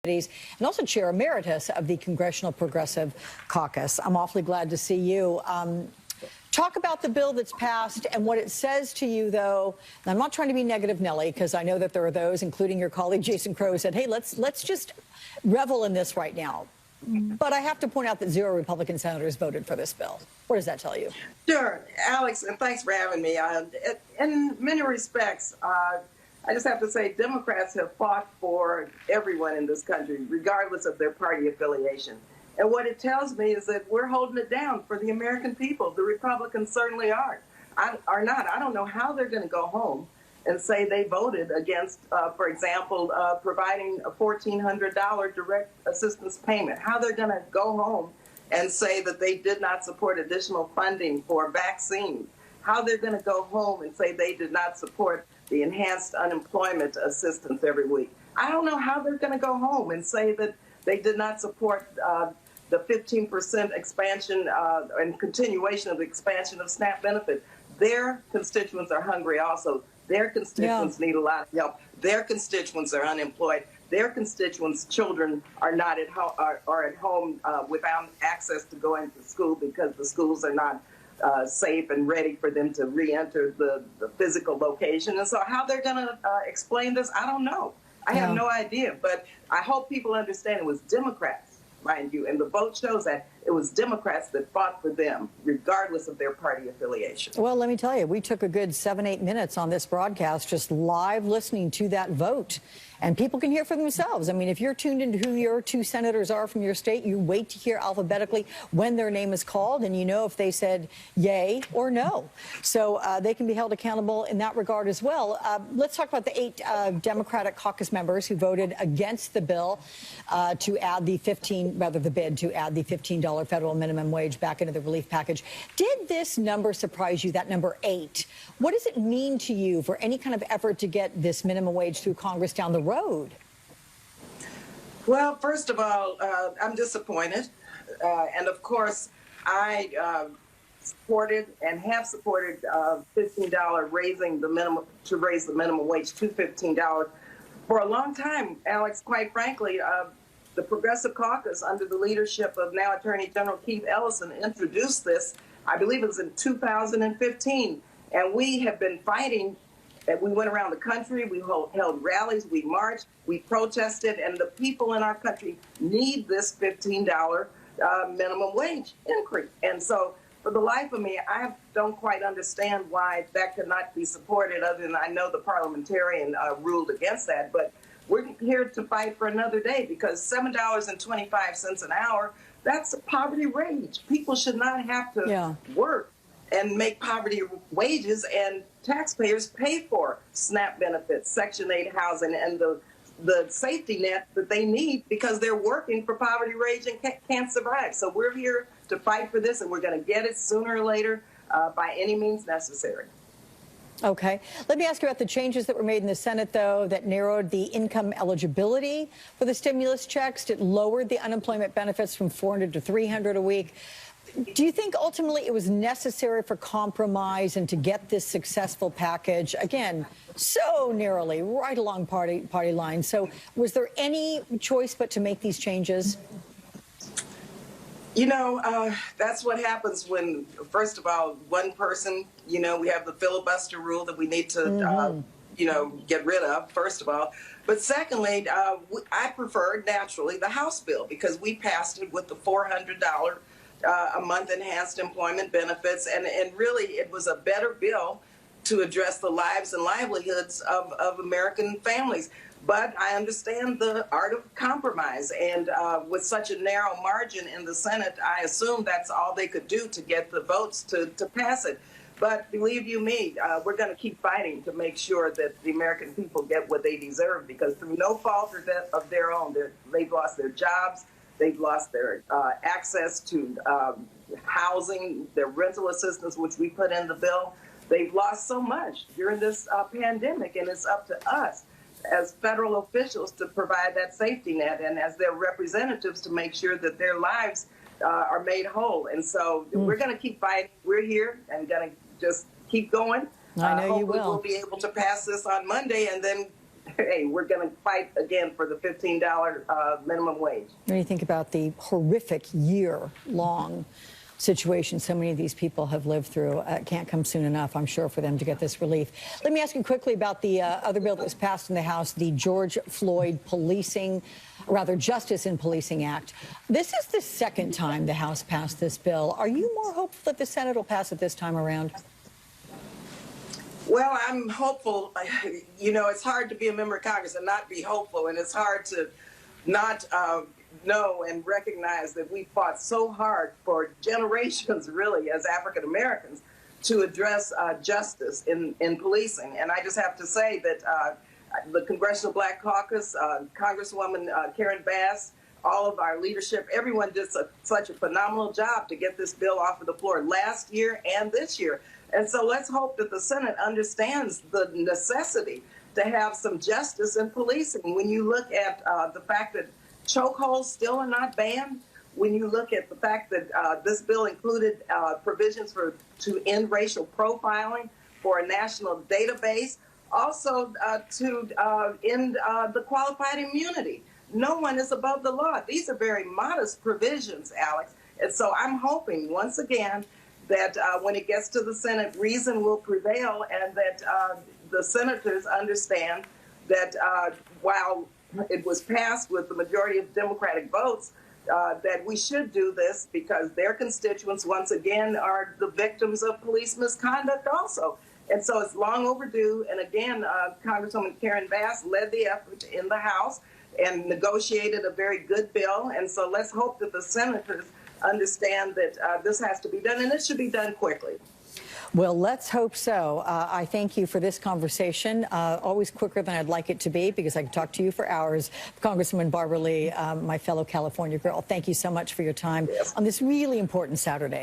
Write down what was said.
and also Chair Emeritus of the Congressional Progressive Caucus. I'm awfully glad to see you. Talk about the bill that's passed and what it says to you, though. And I'm not trying to be negative, Nellie, because I know that there are those, including your colleague Jason Crow, who said, hey, let's just revel in this right now. But I have to point out that 0 Republican senators voted for this bill. What does that tell you? Sure, Alex, and thanks for having me. In many respects, I just have to say Democrats have fought for everyone in this country, regardless of their party affiliation. And what it tells me is that we're holding it down for the American people. The Republicans certainly are not. I don't know how they're going to go home and say they voted against, for example, providing a $1,400 direct assistance payment. How they're going to go home and say that they did not support additional funding for vaccines. How they're going to go home and say they did not support the enhanced unemployment assistance every week. I don't know how they're going to go home and say that they did not support the 15% expansion and continuation of the expansion of SNAP benefits. Their constituents are hungry also. Their constituents need a lot of help. Their constituents are unemployed. Their constituents' children are not at home, are at home without access to going to school because the schools are not safe and ready for them to re-enter the physical location. And so how they're going to explain this, I don't know. I have no idea. But I hope people understand it was Democrats, mind you, and the vote shows that it was Democrats that fought for them, regardless of their party affiliation. Well, let me tell you, we took a good 7-8 minutes on this broadcast just live listening to that vote. And people can hear for themselves. I mean, if you're tuned into who your 2 senators are from your state, you wait to hear alphabetically when their name is called, and you know if they said yay or no. So they can be held accountable in that regard as well. Let's talk about the 8 Democratic caucus members who voted against the bill to add the bid to add the $15 federal minimum wage back into the relief package. Did this number surprise you, that number 8? What does it mean to you for any kind of effort to get this minimum wage through Congress down the road? Well, first of all, I'm disappointed. And of course, I supported and have supported $15 raise the minimum wage to $15 for a long time, Alex. Quite frankly, the Progressive Caucus, under the leadership of now Attorney General Keith Ellison, introduced this, I believe it was in 2015. And we have been fighting. And we went around the country, we held rallies, we marched, we protested, and the people in our country need this $15 minimum wage increase. And so for the life of me, I don't quite understand why that could not be supported, other than I know the parliamentarian ruled against that. But we're here to fight for another day, because $7.25 an hour, that's a poverty wage. People should not have to work and make poverty wages, and taxpayers pay for SNAP benefits, Section 8 housing, and the safety net that they need because they're working for poverty wage and can't survive. So we're here to fight for this, and we're going to get it sooner or later by any means necessary. Okay. Let me ask you about the changes that were made in the Senate, though, that narrowed the income eligibility for the stimulus checks. It lowered the unemployment benefits from $400 to $300 a week. Do you think ultimately it was necessary for compromise and to get this successful package, again, so narrowly, right along party lines? So was there any choice but to make these changes? You know, that's what happens when, first of all, one person, you know, we have the filibuster rule that we need to, you know, get rid of, first of all. But secondly, I preferred, naturally, the House bill, because we passed it with the $400 a month enhanced employment benefits, and really it was a better bill to address the lives and livelihoods of American families. But I understand the art of compromise, and with such a narrow margin in the Senate, I assume that's all they could do to get the votes to pass it. But believe you me, we're going to keep fighting to make sure that the American people get what they deserve, because through no fault of their own, they've lost their jobs. They've lost their access to housing, their rental assistance, which we put in the bill. They've lost so much during this pandemic, and it's up to us as federal officials to provide that safety net, and as their representatives to make sure that their lives are made whole. And so we're going to keep fighting. We're here and going to just keep going. I know you will. Hopefully we'll be able to pass this on Monday and then hey, we're going to fight again for the $15 minimum wage. When you think about the horrific year-long situation so many of these people have lived through, it can't come soon enough, I'm sure, for them to get this relief. Let me ask you quickly about the other bill that was passed in the House, the George Floyd Justice in Policing Act. This is the second time the House passed this bill. Are you more hopeful that the Senate will pass it this time around? Well, I'm hopeful. You know, it's hard to be a member of Congress and not be hopeful, and it's hard to not know and recognize that we fought so hard for generations, really, as African Americans, to address justice in policing. And I just have to say that the Congressional Black Caucus, Congresswoman Karen Bass, all of our leadership, everyone did such a phenomenal job to get this bill off of the floor last year and this year. And so let's hope that the Senate understands the necessity to have some justice in policing. When you look at the fact that chokeholds still are not banned, when you look at the fact that this bill included provisions to end racial profiling, for a national database, also to end the qualified immunity. No one is above the law. These are very modest provisions, Alex. And so I'm hoping, once again, that when it gets to the Senate, reason will prevail, and that the senators understand that while it was passed with the majority of Democratic votes, that we should do this because their constituents, once again, are the victims of police misconduct also. And so it's long overdue. And again, Congresswoman Karen Bass led the effort in the House and negotiated a very good bill. And so let's hope that the senators understand that this has to be done, and it should be done quickly. Well, let's hope so. I thank you for this conversation. Always quicker than I'd like it to be, because I could talk to you for hours. Congresswoman Barbara Lee, my fellow California girl, thank you so much for your time on this really important Saturday.